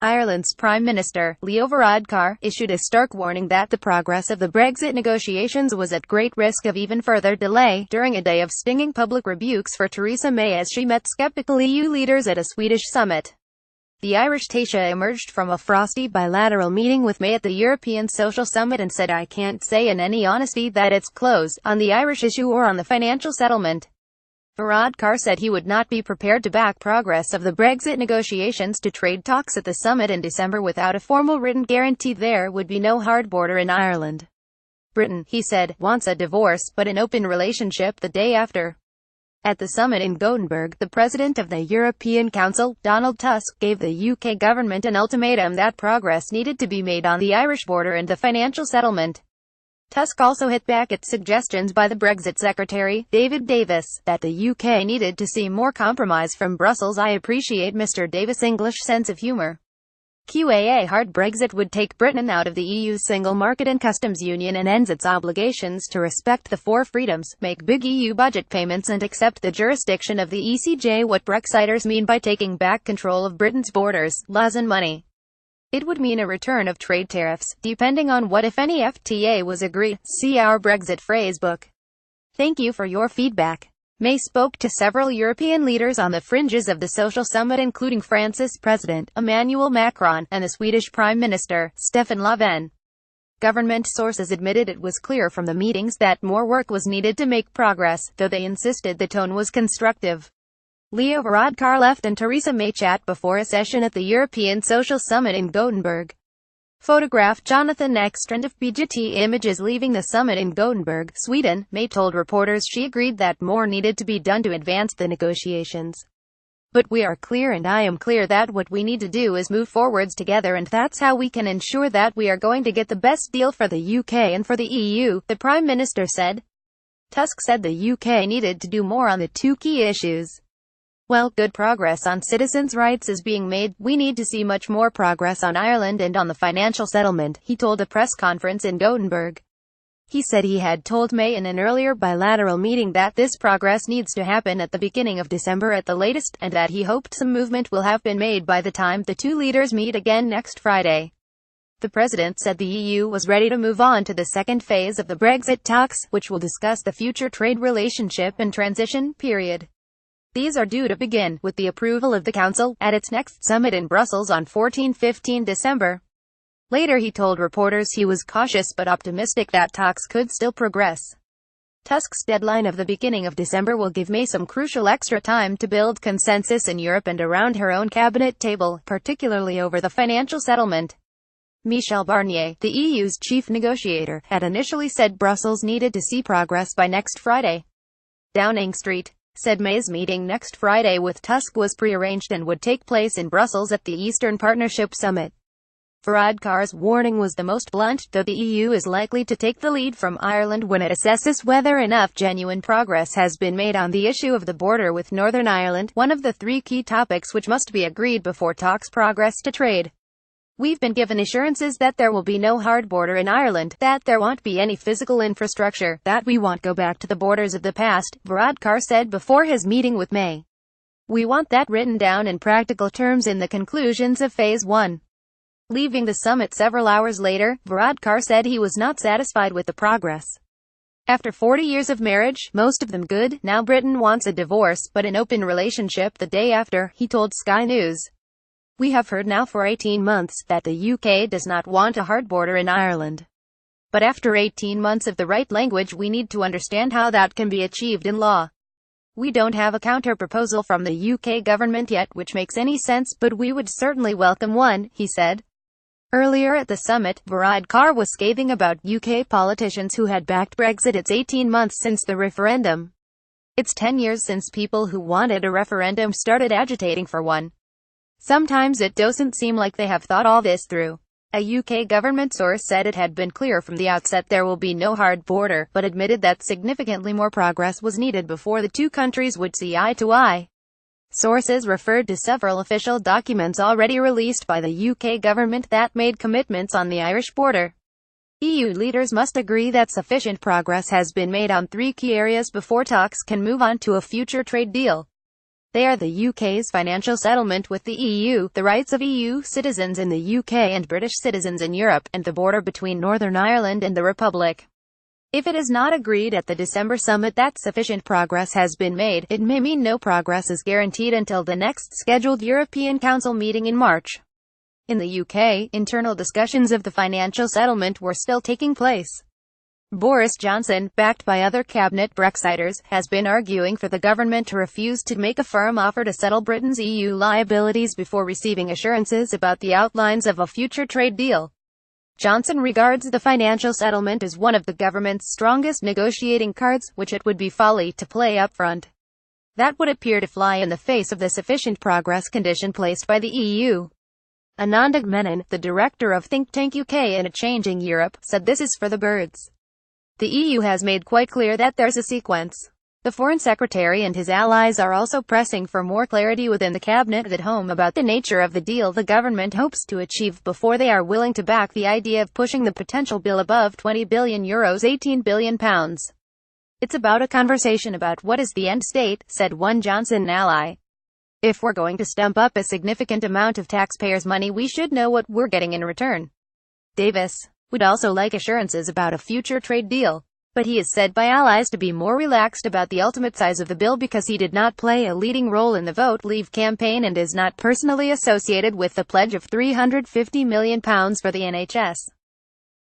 Ireland's Prime Minister, Leo Varadkar, issued a stark warning that the progress of the Brexit negotiations was at great risk of even further delay, during a day of stinging public rebukes for Theresa May as she met sceptical EU leaders at a Swedish summit. The Irish taoiseach emerged from a frosty bilateral meeting with May at the European Social Summit and said, "I can't say in any honesty that it's closed, on the Irish issue or on the financial settlement." Varadkar said he would not be prepared to back progress of the Brexit negotiations to trade talks at the summit in December without a formal written guarantee there would be no hard border in Ireland. Britain, he said, wants a divorce, but an open relationship the day after. At the summit in Gothenburg, the President of the European Council, Donald Tusk, gave the UK government an ultimatum that progress needed to be made on the Irish border and the financial settlement. Tusk also hit back at suggestions by the Brexit Secretary, David Davis, that the UK needed to see more compromise from Brussels. "I appreciate Mr. Davis' English sense of humour. A hard Brexit would take Britain out of the EU's single market and customs union and ends its obligations to respect the four freedoms, make big EU budget payments and accept the jurisdiction of the ECJ. What Brexiters mean by taking back control of Britain's borders, laws and money. It would mean a return of trade tariffs, depending on what if any FTA was agreed. See our Brexit phrasebook. Thank you for your feedback." May spoke to several European leaders on the fringes of the social summit, including France's President, Emmanuel Macron, and the Swedish Prime Minister, Stefan Löfven. Government sources admitted it was clear from the meetings that more work was needed to make progress, though they insisted the tone was constructive. Leo Varadkar left and Theresa May chat before a session at the European Social Summit in Gothenburg. Photograph Jonathan Ekstrand of BGT Images. Leaving the summit in Gothenburg, Sweden, May told reporters she agreed that more needed to be done to advance the negotiations. "But we are clear and I am clear that what we need to do is move forwards together, and that's how we can ensure that we are going to get the best deal for the UK and for the EU," the Prime Minister said. Tusk said the UK needed to do more on the two key issues. "Well, good progress on citizens' rights is being made. We need to see much more progress on Ireland and on the financial settlement," he told a press conference in Gothenburg. He said he had told May in an earlier bilateral meeting that this progress needs to happen at the beginning of December at the latest, and that he hoped some movement will have been made by the time the two leaders meet again next Friday. The president said the EU was ready to move on to the second phase of the Brexit talks, which will discuss the future trade relationship and transition period. These are due to begin, with the approval of the Council, at its next summit in Brussels on 14–15 December. Later he told reporters he was cautious but optimistic that talks could still progress. Tusk's deadline of the beginning of December will give May some crucial extra time to build consensus in Europe and around her own cabinet table, particularly over the financial settlement. Michel Barnier, the EU's chief negotiator, had initially said Brussels needed to see progress by next Friday. Downing Street said May's meeting next Friday with Tusk was prearranged and would take place in Brussels at the Eastern Partnership Summit. Varadkar's warning was the most blunt, though the EU is likely to take the lead from Ireland when it assesses whether enough genuine progress has been made on the issue of the border with Northern Ireland, one of the three key topics which must be agreed before talks progress to trade. "We've been given assurances that there will be no hard border in Ireland, that there won't be any physical infrastructure, that we won't go back to the borders of the past," Varadkar said before his meeting with May. "We want that written down in practical terms in the conclusions of Phase 1. Leaving the summit several hours later, Varadkar said he was not satisfied with the progress. After 40 years of marriage, most of them good, now Britain wants a divorce, but an open relationship the day after, he told Sky News. "We have heard now for 18 months that the UK does not want a hard border in Ireland. But after 18 months of the right language, we need to understand how that can be achieved in law. We don't have a counter-proposal from the UK government yet which makes any sense, but we would certainly welcome one," he said. Earlier at the summit, Varadkar was scathing about UK politicians who had backed Brexit. "It's 18 months since the referendum. It's 10 years since people who wanted a referendum started agitating for one. Sometimes it doesn't seem like they have thought all this through." A UK government source said it had been clear from the outset there will be no hard border, but admitted that significantly more progress was needed before the two countries would see eye to eye. Sources referred to several official documents already released by the UK government that made commitments on the Irish border. EU leaders must agree that sufficient progress has been made on three key areas before talks can move on to a future trade deal. They are the UK's financial settlement with the EU, the rights of EU citizens in the UK and British citizens in Europe, and the border between Northern Ireland and the Republic. If it is not agreed at the December summit that sufficient progress has been made, it may mean no progress is guaranteed until the next scheduled European Council meeting in March. In the UK, internal discussions of the financial settlement were still taking place. Boris Johnson, backed by other cabinet Brexiters, has been arguing for the government to refuse to make a firm offer to settle Britain's EU liabilities before receiving assurances about the outlines of a future trade deal. Johnson regards the financial settlement as one of the government's strongest negotiating cards, which it would be folly to play up front. That would appear to fly in the face of the sufficient progress condition placed by the EU. Ananda Menon, the director of think tank UK in a Changing Europe, said this is for the birds. The EU has made quite clear that there's a sequence. The Foreign Secretary and his allies are also pressing for more clarity within the cabinet at home about the nature of the deal the government hopes to achieve before they are willing to back the idea of pushing the potential bill above €20 billion, £18 billion. It's about a conversation about what is the end state, said one Johnson ally. If we're going to stump up a significant amount of taxpayers' money, we should know what we're getting in return. Davis would also like assurances about a future trade deal, but he is said by allies to be more relaxed about the ultimate size of the bill because he did not play a leading role in the Vote Leave campaign and is not personally associated with the pledge of £350 million for the NHS.